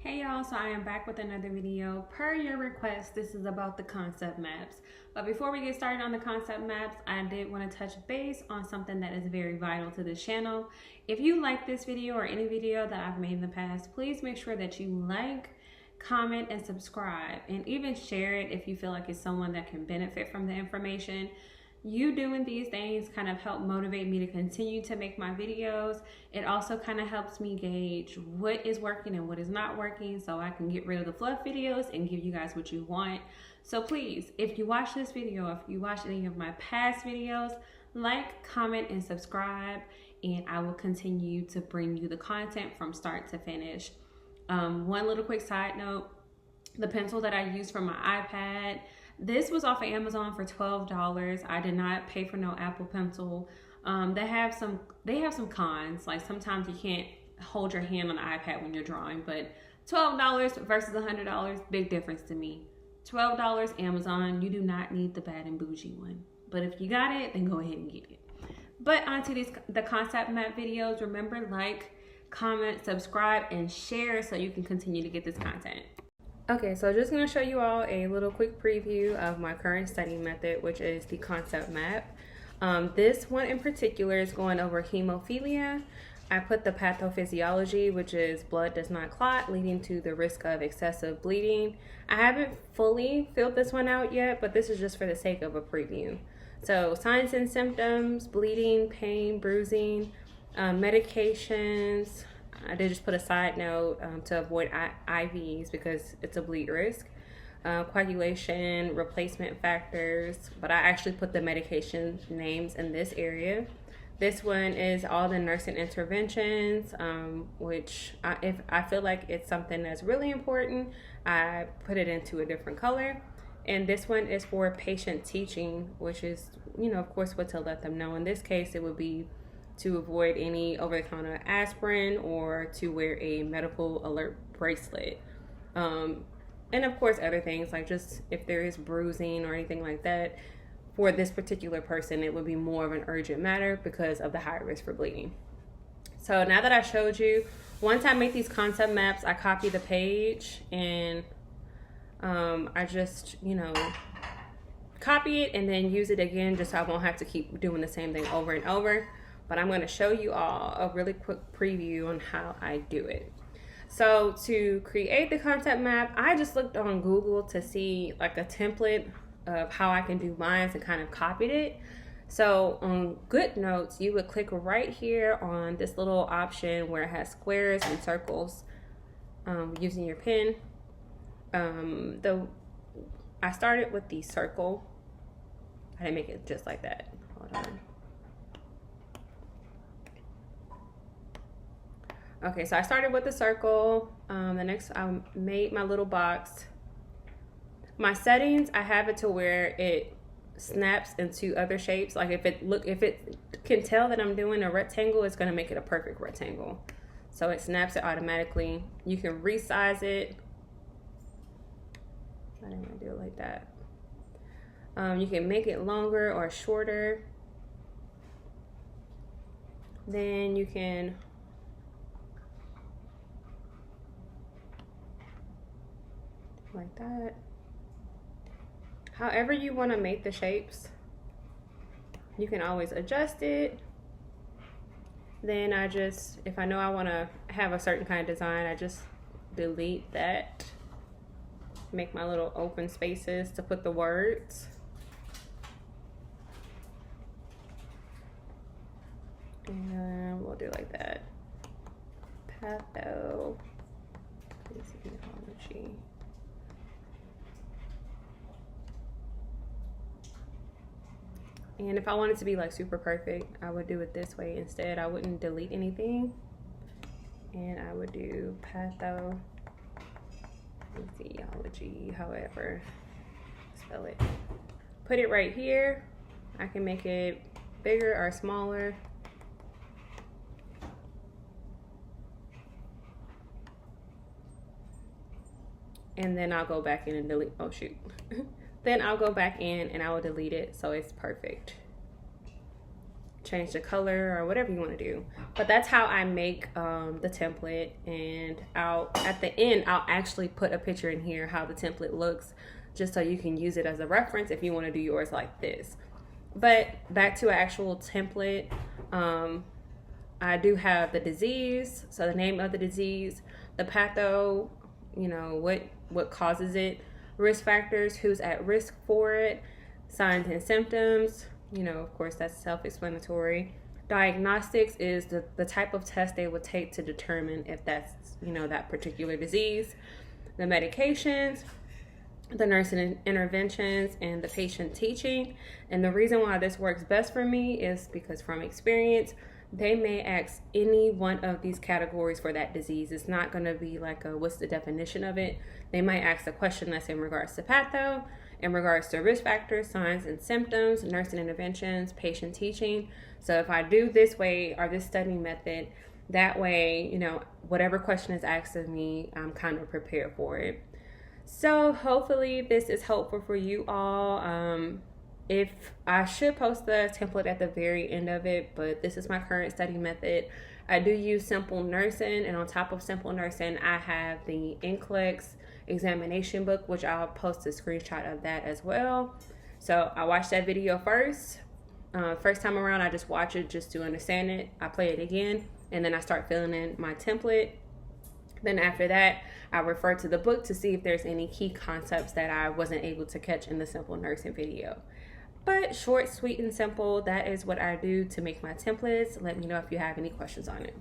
Hey y'all, so I am back with another video. Per your request, this is about the concept maps. But before we get started on the concept maps, I did want to touch base on something that is very vital to this channel. If you like this video or any video that I've made in the past, please make sure that you like, comment, and subscribe, and even share it if you feel like it's someone that can benefit from the information. You doing these things kind of help motivate me to continue to make my videos. It also kind of helps me gauge what is working and what is not working, so I can get rid of the fluff videos and give you guys what you want. So please, if you watch this video, if you watch any of my past videos, like, comment, and subscribe, and I will continue to bring you the content from start to finish. One little quick side note, the pencil that I use for my iPad, this was off of Amazon for $12. I did not pay for no Apple Pencil. They have some cons, like sometimes you can't hold your hand on the iPad when you're drawing, but $12 versus $100, big difference to me. $12 Amazon, you do not need the bad and bougie one. But if you got it, then go ahead and get it. But onto the concept map videos, remember, like, comment, subscribe, and share so you can continue to get this content. Okay, so just going to show you all a little quick preview of my current study method, which is the concept map. This one in particular is going over hemophilia. I put the pathophysiology, which is blood does not clot, leading to the risk of excessive bleeding. I haven't fully filled this one out yet, but this is just for the sake of a preview. So signs and symptoms, bleeding, pain, bruising, medications. I did just put a side note to avoid IVs because it's a bleed risk. Coagulation, replacement factors, but I actually put the medication names in this area. This one is all the nursing interventions, which if I feel like it's something that's really important, I put it into a different color. And this one is for patient teaching, which is, of course, what to let them know. In this case, it would be to avoid any over-the-counter aspirin or to wear a medical alert bracelet. And of course, other things like just if there is bruising or anything like that, for this particular person, it would be more of an urgent matter because of the high risk for bleeding. So now that I showed you, once I make these concept maps, I copy the page and I just, copy it and then use it again just so I won't have to keep doing the same thing over and over. But I'm going to show you all a really quick preview on how I do it. So to create the concept map, I just looked on Google to see like a template of how I can do mine and kind of copied it. So on GoodNotes, you would click right here on this little option where it has squares and circles using your pen. I started with the circle. I didn't make it just like that. Hold on. Okay, so I started with the circle. The next, I made my little box. My settings, I have it to where it snaps into other shapes. Like if it can tell that I'm doing a rectangle, it's gonna make it a perfect rectangle. So it snaps it automatically. You can resize it. I didn't want to do it like that. You can make it longer or shorter. Then you can like that. However you want to make the shapes, you can always adjust it. Then if I know I want to have a certain kind of design, I just delete that. Make my little open spaces to put the words. And we'll do like that. Pathophysiology. And if I wanted to be like super perfect, I would do it this way instead. I wouldn't delete anything. And I would do pathophysiology, however spell it. Put it right here. I can make it bigger or smaller. And then I'll go back in and delete, oh shoot. Then I'll go back in and I will delete it so it's perfect. change the color or whatever you want to do. But that's how I make the template, and at the end I'll actually put a picture in here how the template looks, just so you can use it as a reference if you want to do yours like this. But back to an actual template, I do have the disease, so the name of the disease, the patho, what causes it, risk factors, who's at risk for it, signs and symptoms, of course that's self-explanatory. Diagnostics is the type of test they would take to determine if that's, that particular disease. The medications, the nursing interventions, and the patient teaching. And the reason why this works best for me is because from experience, they may ask any one of these categories for that disease. It's not going to be like what's the definition of it. They might ask a question that's in regards to patho, in regards to risk factors, signs and symptoms, nursing interventions, patient teaching. So if I do this way, or this study method, that way, whatever question is asked of me, I'm kind of prepared for it. So hopefully this is helpful for you all. If I should post the template at the very end of it, but this is my current study method. I do use Simple Nursing, and on top of Simple Nursing, I have the NCLEX examination book, which I'll post a screenshot of that as well. So I watched that video first. First time around, I just watch it just to understand it. I play it again, and then I start filling in my template. Then after that, I refer to the book to see if there's any key concepts that I wasn't able to catch in the Simple Nursing video. But short, sweet, and simple, that is what I do to make my templates. Let me know if you have any questions on it.